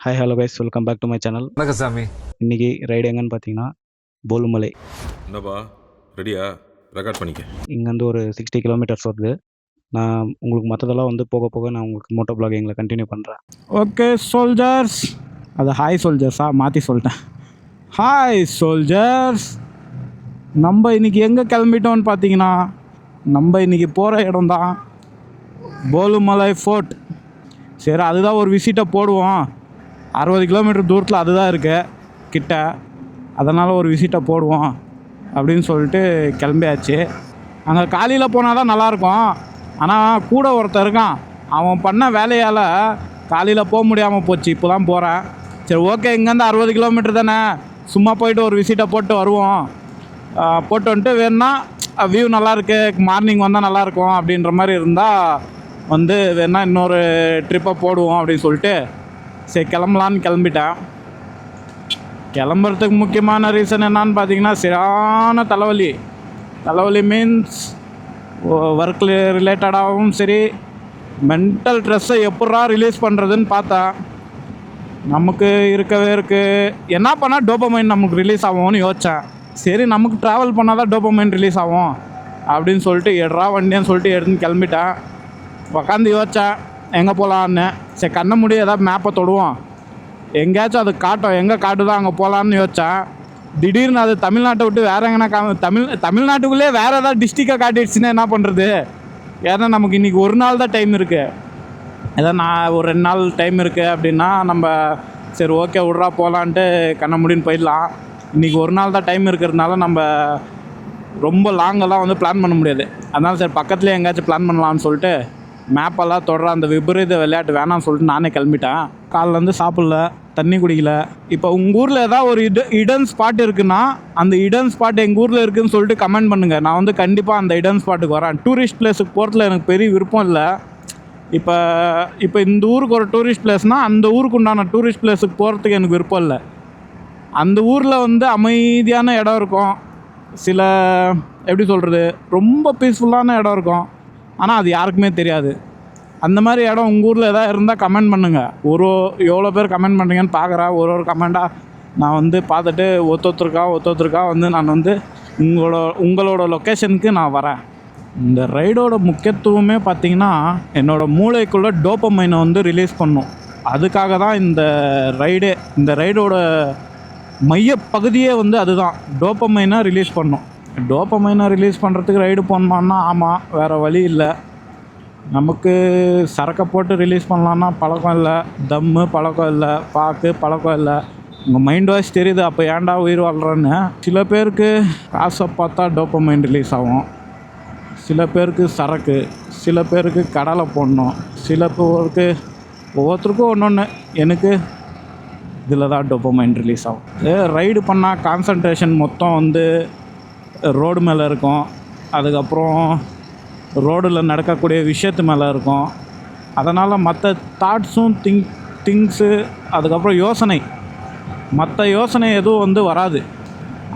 Hi hello guys, welcome back to my channel. வணக்கம் சாமி. இன்றைக்கி ரைடு எங்கன்னு பார்த்தீங்கன்னா போலுமலை. என்னப்பா ரெடியா? ரெக்கார்ட் பண்ணிக்க. இங்கேருந்து ஒரு 60 கிலோமீட்டர்ஸ் வருது. நான் உங்களுக்கு மற்றதெல்லாம் வந்து போக போக நான் உங்களுக்கு மோட்டோ பிளாகிங்கில் கண்டினியூ பண்ணுறேன். ஓகே சோல்ஜர்ஸ், அது ஹாய் சோல்ஜர்ஸா மாற்றி சொல்லிட்டேன். ஹாய் சோல்ஜர்ஸ், நம்ம இன்றைக்கி எங்கே கிளம்பிட்டோன்னு பார்த்தீங்கன்னா நம்ம இன்றைக்கி போகிற இடம் தான் போலுமலை ஃபோர்ட். சரி, அதுதான் ஒரு விசிட்டை போடுவோம். 60 கிலோமீட்டர் தூரத்தில் அதுதான் இருக்கு கிட்ட, அதனால் ஒரு விசிட்டை போடுவோம் அப்படின்னு சொல்லிட்டு கிளம்பியாச்சு. அங்கே காலையில் போனால் தான் நல்லாயிருக்கும். ஆனால் கூட ஒருத்தர் இருக்கான், அவன் பண்ண வேலையால் காலையில் போக முடியாமல் போச்சு. இப்போ தான் போகிறேன். சரி ஓகே, இங்கேருந்து 60 கிலோமீட்டர் தானே, சும்மா போயிட்டு ஒரு விசிட்டை போட்டு வருவோம். போட்டு வந்துட்டு வேணுன்னா வியூ நல்லாயிருக்கு, மார்னிங் வந்தால் நல்லாயிருக்கும் அப்படின்ற மாதிரி இருந்தால் வந்து வேணா இன்னொரு ட்ரிப்பை போடுவோம் அப்படின்னு சொல்லிட்டு சரி கிளம்பலான்னு கிளம்பிட்டேன். கிளம்புறதுக்கு முக்கியமான ரீசன் என்னான்னு பார்த்தீங்கன்னா சரியான தலைவலி மீன்ஸ் ஒர்க் ரிலேட்டடாகவும் சரி, மென்டல் ஸ்ட்ரெஸ்ஸை எப்பட்றா ரிலீஸ் பண்ணுறதுன்னு பார்த்தேன். நமக்கு இருக்கவே இருக்குது, என்ன பண்ணால் டோபமைன் நமக்கு ரிலீஸ் ஆகும்னு யோசித்தேன். சரி, நமக்கு ட்ராவல் பண்ணால் தான் டோபமைன் ரிலீஸ் ஆகும் அப்படின்னு சொல்லிட்டு எடுறா வண்டின்னு சொல்லிட்டு எடுத்துன்னு கிளம்பிட்டேன். உக்காந்து யோசித்தேன் எங்கே போகலான்னு. சரி, கண்ண முடிய ஏதாவது மேப்பை தொடுவோம், எங்கேயாச்சும் அது காட்டும், எங்கே காட்டுதோ அங்கே போகலான்னு யோசித்தேன். திடீர்னு அது தமிழ்நாட்டை விட்டு வேறு எங்கன்னா தமிழ்நாட்டுக்குள்ளே வேறு ஏதாவது டிஸ்ட்ரிக்டை காட்டிடுச்சுன்னா என்ன பண்ணுறது? ஏன்னா நமக்கு இன்றைக்கி ஒரு நாள் தான் டைம் இருக்குது. ஏதாவது நான் ஒரு 2 நாள் டைம் இருக்குது அப்படின்னா நம்ம சரி ஓகே விட்றா போகலான்ட்டு கண்ண முடின்னு போயிடலாம். இன்றைக்கி ஒரு நாள் தான் டைம் இருக்கிறதுனால நம்ம ரொம்ப லாங்கெல்லாம் வந்து பிளான் பண்ண முடியாது. அதனால் சரி பக்கத்துலேயே எங்கேயாச்சும் பிளான் பண்ணலான்னு சொல்லிட்டு மேப்பெல்லாம் தொடர அந்த விபரீத விளையாட்டு வேணாம்னு சொல்லிட்டு நானே கிளம்பிட்டேன். காலைலேருந்து சாப்பிடல, தண்ணி குடிக்கல. இப்போ உங்கள் ஊரில் ஏதாவது ஒரு இடன் ஸ்பாட் இருக்குன்னா அந்த இடன் ஸ்பாட் எங்கள் ஊரில் இருக்குதுன்னு சொல்லிட்டு கமெண்ட் பண்ணுங்கள். நான் வந்து கண்டிப்பாக அந்த இடன் ஸ்பாட்டுக்கு வரேன். டூரிஸ்ட் பிளேஸுக்கு போகிறதுல எனக்கு பெரிய விருப்பம் இல்லை. இப்போ இந்த ஊருக்கு ஒரு டூரிஸ்ட் பிளேஸ்னால் அந்த ஊருக்கு உண்டான டூரிஸ்ட் பிளேஸுக்கு போகிறதுக்கு எனக்கு விருப்பம் இல்லை. அந்த ஊரில் வந்து அமைதியான இடம் இருக்கும், சில எப்படி சொல்கிறது ரொம்ப பீஸ்ஃபுல்லான இடம் இருக்கும், ஆனால் அது யாருக்குமே தெரியாது. அந்த மாதிரி இடம் உங்கள் ஊரில் எதாவது இருந்தால் கமெண்ட் பண்ணுங்கள். எவ்வளோ பேர் கமெண்ட் பண்ணுறீங்கன்னு பார்க்குறேன். ஒரு கமெண்ட்டாக நான் வந்து பார்த்துட்டு ஒருத்தருக்கா வந்து நான் வந்து உங்களோட லொக்கேஷனுக்கு நான் வரேன். இந்த ரைடோட முக்கியத்துவமே பார்த்திங்கன்னா என்னோடய மூளைக்குள்ளே டோபமைனை வந்து ரிலீஸ் பண்ணும். அதுக்காக தான் இந்த ரைடோட மைய பகுதியே வந்து அதுதான், டோபமைனை ரிலீஸ் பண்ணும். டோபமைனை ரிலீஸ் பண்ணுறதுக்கு ரைடு போனோம்னா ஆமாம், வேறு வழி இல்லை. நமக்கு சரக்கை போட்டு ரிலீஸ் பண்ணலான்னா பழக்கம் இல்லை, தம்மு பழக்கம் இல்லை, பாக்கு பழக்கம் இல்லை. உங்கள் மைண்ட் வாய்ஸ் தெரியுது, அப்போ ஏன்டா உயிர் வாழ்கிறேன்னு. சில பேருக்கு காசை பார்த்தா டோபமைன் ரிலீஸ் ஆகும், சில பேருக்கு சரக்கு, சில பேருக்கு கடலை போடணும், சில பேருக்கு ஒவ்வொருத்தருக்கும் ஒன்று. எனக்கு இதில் தான் டோபமைன் ரிலீஸ் ஆகும். ரைடு பண்ணால் கான்சன்ட்ரேஷன் மொத்தம் வந்து ரோடு மேலே இருக்கும், அதுக்கப்புறம் ரோடில் நடக்கக்கூடிய விஷயத்து மேலே இருக்கும். அதனால் மற்ற தாட்ஸும் திங்ஸு அதுக்கப்புறம் மற்ற யோசனை எதுவும் வந்து வராது.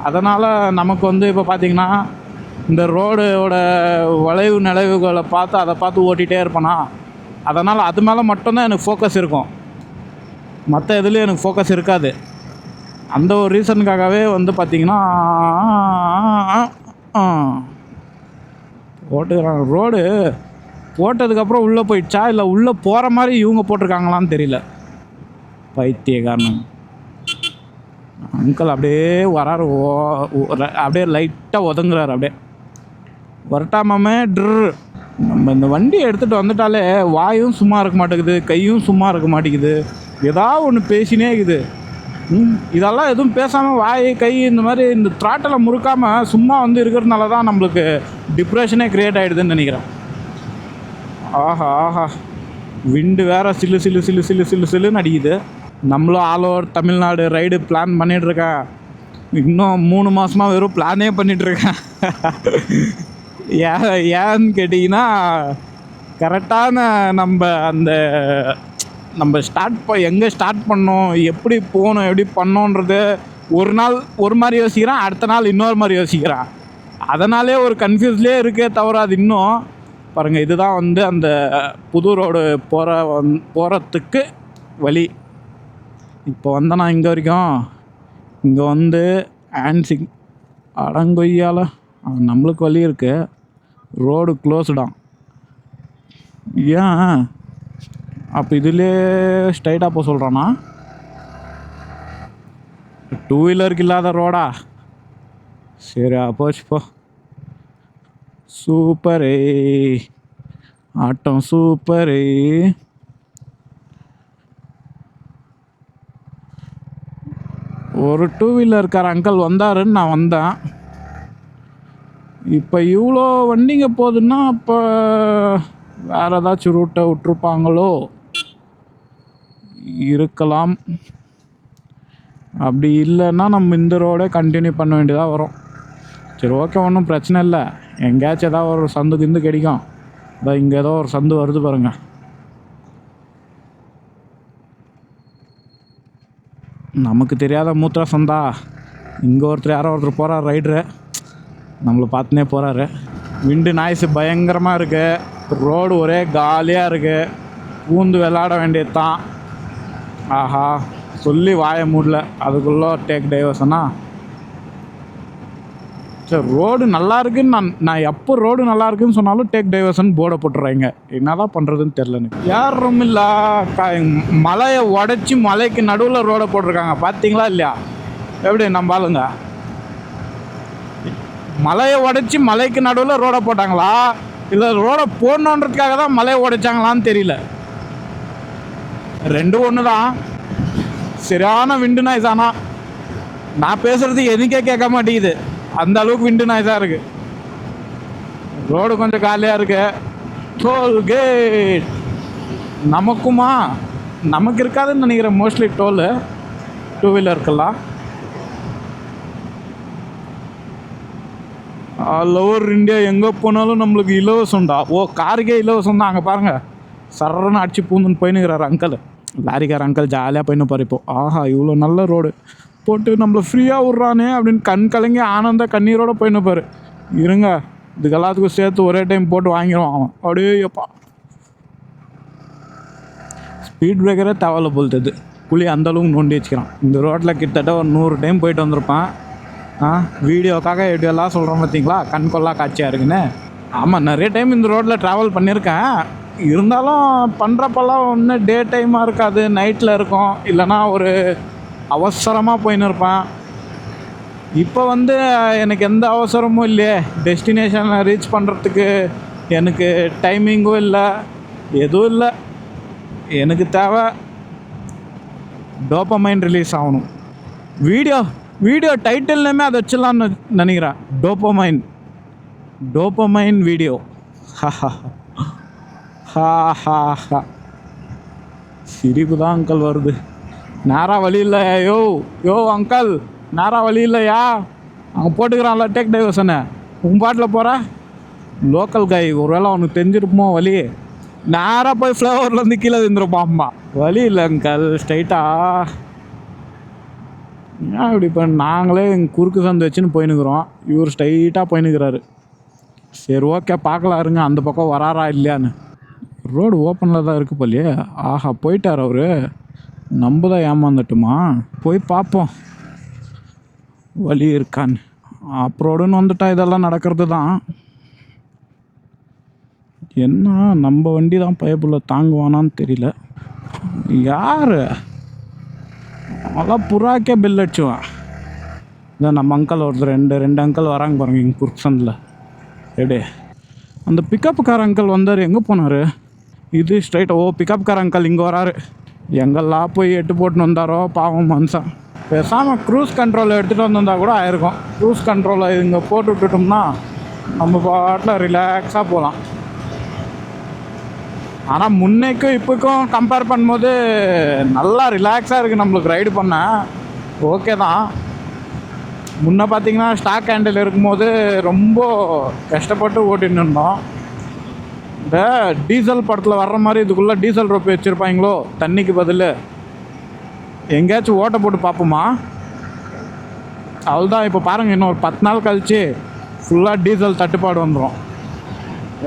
அதனால் நமக்கு வந்து இப்போ பார்த்திங்கன்னா இந்த ரோடோட வளைவு நிலைவுகளை அதை பார்த்து ஓட்டிகிட்டே இருப்பேனா, அதனால் அது மேலே மட்டும்தான் எனக்கு ஃபோக்கஸ் இருக்கும், மற்ற எதுலேயும் எனக்கு ஃபோக்கஸ் இருக்காது. அந்த ஒரு ரீசனுக்காகவே வந்து பார்த்திங்கன்னா போட்டுக்கிறாங்க. ரோடு போட்டதுக்கப்புறம் உள்ளே போயிடுச்சா இல்லை உள்ளே போகிற மாதிரி இவங்க போட்டிருக்காங்களான்னு தெரியல. பைத்தியக்காரன் அங்கிள் அப்படியே வராரு, அப்படியே லைட்டாக ஒதுங்குறாரு. அப்படியே வரட்டாமே நம்ம இந்த வண்டியை எடுத்துகிட்டு வந்துட்டாலே வாயும் சும்மா இருக்க மாட்டேங்குது, கையும் சும்மா இருக்க மாட்டேங்குது, ஏதாவது ஒன்று பேசினே இருக்குது. இதெல்லாம் எதுவும் பேசாமல் வாய் கை இந்த மாதிரி இந்த த்ராட்டில் முறுக்காமல் சும்மா வந்து இருக்கிறதுனால தான் நம்மளுக்கு டிப்ரெஷனே க்ரியேட் ஆகிடுதுன்னு நினைக்கிறேன். ஆஹா, விண்டு வேறு சில்லுன்னு அடிக்குது. நம்மளும் all over Tamil Nadu ride plan பண்ணிகிட்ருக்கேன். இன்னும் 3 மாதமாக வெறும் பிளானே பண்ணிகிட்ருக்கேன். ஏன்னு கேட்டிங்கன்னா கரெக்டான நம்ம எங்கே ஸ்டார்ட் பண்ணோம், எப்படி போகணும், எப்படி பண்ணோன்றது ஒரு நாள் ஒரு மாதிரி யோசிக்கிறேன், அடுத்த நாள் இன்னொரு மாதிரி யோசிக்கிறேன். அதனாலே ஒரு கன்ஃபியூஸ்லேயே இருக்கே தவிர அது இன்னும் பாருங்கள். இதுதான் வந்து அந்த புது ரோடு போகிறதுக்கு வழி. இப்போ வந்தேன் நான் இங்கே வரைக்கும். இங்கே வந்து ஆன்சிங் அடங்கொய்யால் நம்மளுக்கு வழி இருக்கு. ரோடு க்ளோஸ்டான். ஏன் அப்போ இதிலே ஸ்ட்ரைட்டாக போக சொல்கிறானா? 2 வீலருக்கு இல்லாத ரோடா? சரி போச்சு போ. சூப்பரே ஆட்டம் சூப்பரே. ஒரு 2 வீலர்கார அங்கிள் வந்தாருன்னு நான் வந்தேன். இப்போ இவ்வளோ வண்டிங்க போகுதுன்னா அப்போ வேறு ஏதாச்சும் ரூட்டை விட்ருப்பாங்களோ? இருக்கலாம். அப்படி இல்லைன்னா நம்ம இந்த ரோடே கண்டினியூ பண்ண வேண்டியதாக வரும். சரி ஓகே, ஒன்றும் பிரச்சனை இல்லை. எங்கேயாச்சும் ஏதாவது ஒரு சந்து கிந்து கிடைக்கும். அதான் இங்கே ஏதோ ஒரு சந்து வருது பாருங்க. நமக்கு தெரியாத மூத்திர சந்தா. இங்கே யாரோ ஒருத்தர் போகிறார் ரைடரு, நம்மளை பார்த்துனே போகிறாரு. விண்டு நாய்ஸு பயங்கரமாக இருக்குது. ரோடு ஒரே காலியாக இருக்குது. பூந்து விளாட வேண்டியது தான். ஆஹா, சொல்லி வாய மூடல, அதுக்குள்ளே டேக் டைவர்ஷனா? சரி, ரோடு நல்லா இருக்குன்னு நான் எப்போ ரோடு நல்லா இருக்குன்னு சொன்னாலும் டேக் டைவர்ஷன் போர்டை போட்டுறாங்க. என்ன தான் பண்ணுறதுன்னு தெரில எனக்கு. யாரும் இல்லை, மலையை உடச்சி மலைக்கு நடுவில் ரோடை போட்டிருக்காங்க. பார்த்தீங்களா இல்லையா? எப்படி நம்ம ஆளுங்க மலையை உடச்சி மலைக்கு நடுவில் ரோடை போட்டாங்களா, இல்லை ரோடை போடணுன்றதுக்காக தான் மலையை உடைச்சாங்களான்னு தெரியல. ரெண்டும் ஒன்று தான். சரியான விண்டு நாய்ஸ். ஆனால் நான் பேசுகிறது எதுக்கே கேட்க மாட்டேங்குது, அந்த அளவுக்கு விண்டு நாய்ஸாக இருக்குது. ரோடு கொஞ்சம் காலியாக இருக்கு. டோல்கேட் நமக்குமா? நமக்கு இருக்காதுன்னு நினைக்கிறேன் mostly Dholu 2 வீலருக்கெல்லாம். All over India எங்கே போனாலும் நம்மளுக்கு இலவசம்டா. ஓ, காருக்கே இலவசம் தான். அங்கே பாருங்கள், சரன்னு அடிச்சு பூந்துன்னு போயினுக்கிறாரு அங்கிள். லாரிக்கார அங்கிள் ஜாலியாக போயின்னு பாரு. இப்போ ஆஹா, இவ்வளோ நல்ல ரோடு போட்டு நம்மளை ஃப்ரீயாக விட்றானே அப்படின்னு கண் கலங்கி ஆனந்த கண்ணீரோடு போயின்னு பாரு. இருங்க, இதுக்கு எல்லாத்துக்கும் சேர்த்து ஒரே டைம் போட்டு வாங்கிடுவான் அவன். அப்படியே எப்பா ஸ்பீட் பிரேக்கரே தேவையில்ல போல்து. புளி அந்தளவுக்கு நோண்டி வச்சுக்கிறான். இந்த ரோட்டில் கிட்டத்தட்ட ஒரு 100 டைம் போயிட்டு வந்திருப்பான். வீடியோக்காக எப்படியெல்லாம் சொல்கிறோம் பார்த்தீங்களா, கண் கொள்ளா காட்சியாக இருக்குன்னு. ஆமாம், நிறைய டைம் இந்த ரோட்டில் ட்ராவல் பண்ணியிருக்கேன். இருந்தாலும் பண்ணுறப்பெல்லாம் ஒன்று டே டைமாக இருக்காது, நைட்டில் இருக்கும். இல்லைனா ஒரு அவசரமாக போயின்னு இருப்பேன். இப்போ வந்து எனக்கு எந்த அவசரமும் இல்லையே. டெஸ்டினேஷனை ரீச் பண்ணுறதுக்கு எனக்கு டைமிங்கும் இல்லை, எதுவும் இல்லை. எனக்கு தேவை டோபமைன் ரிலீஸ் ஆகணும். வீடியோ டைட்டில்லையுமே அதை வச்சிடலான்னு நினைக்கிறேன். Dopamine video. சிரிப்பு தான் அங்கிள் வருது. நேராக வழி இல்லையா? யோ அங்கிள், நேராக வழி இல்லையா? அங்கே போட்டுக்கிறான்ல டேக் டைவர்ஷனை, உன் பாட்டில் போகிற லோக்கல் காய். ஒருவேளை அவனுக்கு தெரிஞ்சிருப்போமோ வழி. நேராக போய் ஃப்ளவர்லேருந்து கீழே விழுந்துருப்பாம்மா. வழி இல்லை அங்கிள், ஸ்ட்ரைட்டாக. ஏன் இப்படி இப்போ நாங்களே குறுக்கு சந்து வச்சுன்னு போயினுக்கிறோம், இவர் ஸ்ட்ரைட்டாக போயினுக்கிறாரு. சரி ஓகே, பார்க்கலாம் இருங்க அந்த பக்கம் வராரா இல்லையான்னு. ரோடு ஓப்பனில் தான் இருக்குது போலையே. ஆஹா, போயிட்டார் அவர். நம்ம தான் ஏமாந்துட்டுமா? போய் பார்ப்போம் வழி இருக்கான்னு. அப்ரோடுன்னு வந்துட்டா இதெல்லாம் நடக்கிறது தான். என்ன நம்ம வண்டி தான் பயப்புள்ள தாங்குவானான்னு தெரியல. யார் அதெல்லாம் புறாக்கே பில் அடிச்சுவான். இதான் நம்ம அங்கிள் ஒருத்தர், ரெண்டு அங்கிள் வராங்க பாருங்க இங்கே குர்சனில். எப்படி அந்த பிக்கப் கார் அங்கிள் வந்தார், எங்கே போனார்? இது ஸ்ட்ரைட்டாக. ஓ, பிக்கப் கார் அங்கிள் இங்கே வராரு. எங்கெல்லாம் போய் எட்டு போட்டுன்னு வந்தாரோ பாவம் மனுஷன். பேசாமல் க்ரூஸ் கண்ட்ரோலை எடுத்துகிட்டு வந்திருந்தா கூட ஆயிருக்கும். க்ரூஸ் கண்ட்ரோலை இங்கே போட்டு விட்டுட்டோம்னா நம்ம பாட்டில் ரிலாக்ஸாக போகலாம். ஆனால் முன்னைக்கும் இப்போக்கும் கம்பேர் பண்ணும்போது நல்லா ரிலாக்ஸாக இருக்குது நம்மளுக்கு ரைடு பண்ண. ஓகே தான். முன்னே பார்த்தீங்கன்னா ஸ்டாக் ஹேண்டில் இருக்கும்போது ரொம்ப கஷ்டப்பட்டு ஓட்டின்னு இருந்தோம். இந்த டீசல் படத்தில் வர்ற மாதிரி இதுக்குள்ளே டீசல் ரோப்பு வச்சுருப்பாங்களோ தண்ணிக்கு பதில். எங்கேயாச்சும் ஓட்ட போட்டு பார்ப்போமா? அவ்வளோதான். இப்போ பாருங்கள், இன்னும் ஒரு 10 நாள் கழிச்சு ஃபுல்லாக டீசல் தட்டுப்பாடு வந்துடும்.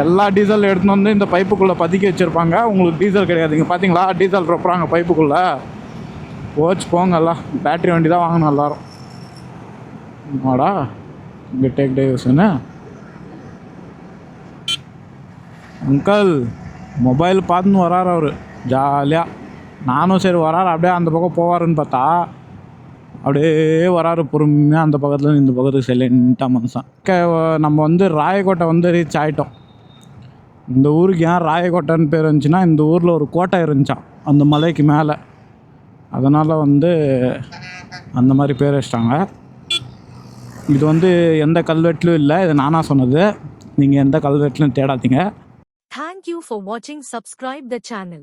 எல்லா டீசல் எடுத்துன்னு வந்து இந்த பைப்புக்குள்ளே பதுக்கி வச்சுருப்பாங்க. உங்களுக்கு டீசல் கிடையாது. இங்கே பார்த்தீங்களா டீசல் ரொப்புறாங்க பைப்புக்குள்ளே. போச்சு போங்கல்ல, பேட்ரி வண்டி தான் வாங்கணும் எல்லாரும். ஆடா இங்கே டேக் டைவர்ஷனு. அங்கிள் மொபைல் பார்த்துன்னு வராரு அவர் ஜாலியாக. நானும் சரி வராரு அப்படியே அந்த பக்கம் போவாருன்னு பார்த்தா அப்படியே வராரு பொறுமையாக அந்த பக்கத்தில் இந்த பக்கத்துக்கு சைலண்ட்டாக மனுஷன். நம்ம வந்து ராயக்கோட்டை வந்து ரீச் ஆகிட்டோம். இந்த ஊருக்கு ஏன் ராயக்கோட்டைன்னு பேர் இருந்துச்சுன்னா, இந்த ஊரில் ஒரு கோட்டை இருந்துச்சான் அந்த மலைக்கு மேலே. அதனால் வந்து அந்த மாதிரி பேர் வச்சிட்டாங்க. இது வந்து எந்த கல்வெட்டுலையும் இல்லை, இது நானாக சொன்னது. நீங்கள் எந்த கல்வெட்டுலையும் தேடாதீங்க. Thank you for watching. Subscribe the channel.